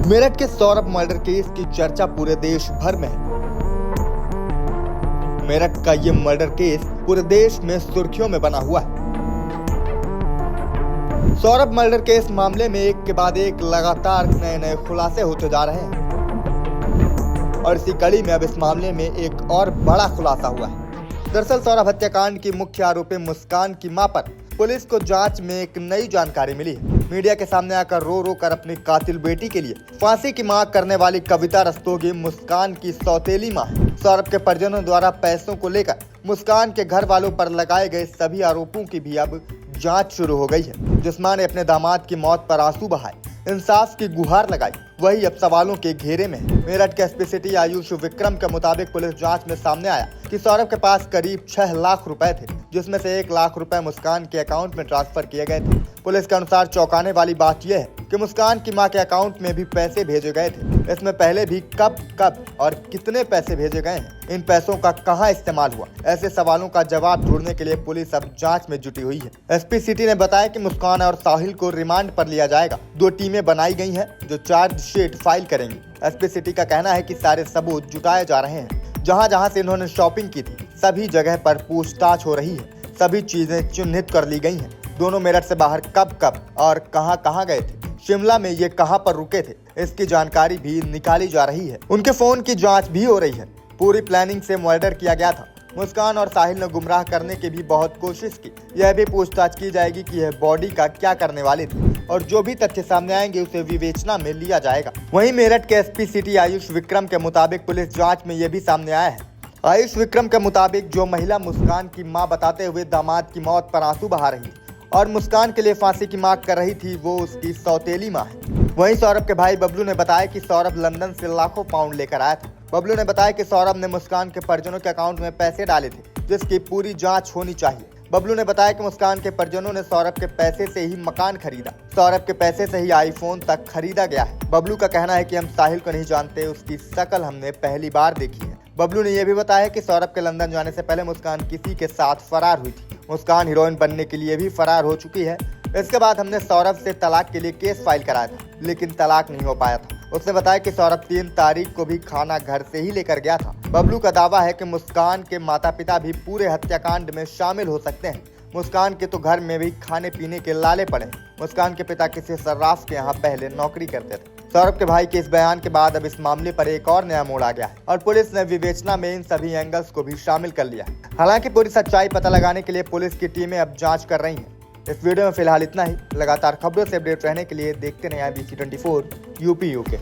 मेरठ के Saurabh murder case की चर्चा पूरे देश भर में है। मेरठ का ये मर्डर केस पूरे देश में सुर्खियों में बना हुआ है। सौरभ मर्डर केस मामले में एक के बाद एक लगातार नए खुलासे होते जा रहे हैं और इसी कड़ी में अब इस मामले में एक और बड़ा खुलासा हुआ है। दरअसल सौरभ हत्याकांड की मुख्य आरोपी मुस्कान की मां पर पुलिस को जांच में एक नई जानकारी मिली है। मीडिया के सामने आकर रो रो कर अपनी कातिल बेटी के लिए फांसी की मांग करने वाली कविता रस्तोगी मुस्कान की सौतेली मां है। सौरभ के परिजनों द्वारा पैसों को लेकर मुस्कान के घर वालों पर लगाए गए सभी आरोपों की भी अब जांच शुरू हो गई है। जिस मां ने अपने दामाद की मौत पर आंसू बहाए, इंसाफ की गुहार लगाई, वही अब सवालों के घेरे में है। मेरठ के एसपी सिटी आयुष विक्रम के मुताबिक पुलिस जांच में सामने आया कि सौरभ के पास करीब 6 लाख रुपए थे, जिसमें से 1 लाख रुपए मुस्कान के अकाउंट में ट्रांसफर किए गए थे। पुलिस के अनुसार चौंकाने वाली बात यह है कि मुस्कान की मां के अकाउंट में भी पैसे भेजे गए थे। इसमें पहले भी कब और कितने पैसे भेजे गए हैं, इन पैसों का कहां इस्तेमाल हुआ, ऐसे सवालों का जवाब ढूंढने के लिए पुलिस अब जांच में जुटी हुई है। एसपी सिटी ने बताया कि मुस्कान और साहिल को रिमांड पर लिया जाएगा। 2 टीमें बनाई गई हैं जो चार्जशीट फाइल करेंगी। एसपी सिटी का कहना है कि सारे सबूत जुटाए जा रहे हैं। जहां से इन्होंने शॉपिंग की थी, सभी जगह पर पूछताछ हो रही है। सभी चीजें चिन्हित कर ली गई हैं। दोनों मेरठ से बाहर कब और कहां गए थे, शिमला में ये कहां पर रुके थे, इसकी जानकारी भी निकाली जा रही है। उनके फोन की जांच भी हो रही है। पूरी प्लानिंग से मर्डर किया गया था। मुस्कान और साहिल ने गुमराह करने की भी बहुत कोशिश की। यह भी पूछताछ की जाएगी कि यह बॉडी का क्या करने वाले थे और जो भी तथ्य सामने आएंगे उसे विवेचना में लिया जाएगा। वहीं मेरठ के एसपी सिटी आयुष विक्रम के मुताबिक पुलिस जांच में यह भी सामने आया है। आयुष विक्रम के मुताबिक जो महिला मुस्कान की मां बताते हुए दामाद की मौत पर आंसू बहा रही थी और मुस्कान के लिए फांसी की मांग कर रही थी, वो उसकी सौतेली मां है। वहीं सौरभ के भाई बबलू ने बताया कि सौरभ लंदन से लाखों पाउंड लेकर आया था। बबलू ने बताया कि सौरभ ने मुस्कान के परिजनों के अकाउंट में पैसे डाले थे, जिसकी पूरी जांच होनी चाहिए। बबलू ने बताया कि मुस्कान के परिजनों ने सौरभ के पैसे से ही मकान खरीदा, सौरभ के पैसे से ही आईफोन तक खरीदा गया है। बबलू का कहना है कि हम साहिल को नहीं जानते, उसकी शक्ल हमने पहली बार देखी है। बबलू ने यह भी बताया कि सौरभ के लंदन जाने से पहले मुस्कान किसी के साथ फरार हुई थी। मुस्कान हीरोइन बनने के लिए भी फरार हो चुकी है। इसके बाद हमने सौरभ से तलाक के लिए केस फाइल कराया था, लेकिन तलाक नहीं हो पाया था। उसने बताया कि सौरभ 3 तारीख को भी खाना घर से ही लेकर गया था। बबलू का दावा है कि मुस्कान के माता पिता भी पूरे हत्याकांड में शामिल हो सकते हैं। मुस्कान के तो घर में भी खाने पीने के लाले पड़े। मुस्कान के पिता किसी सर्राफ के यहाँ पहले नौकरी करते थे। सौरभ के भाई के इस बयान के बाद अब इस मामले पर एक और नया मोड़ आ गया है और पुलिस ने विवेचना में इन सभी एंगल्स को भी शामिल कर लिया है। हालांकि पूरी सच्चाई पता लगाने के लिए पुलिस की टीमें अब जांच कर रही हैं। इस वीडियो में फिलहाल इतना ही। लगातार खबरों से अपडेट रहने के लिए देखते रहें IBC 24 UP UK।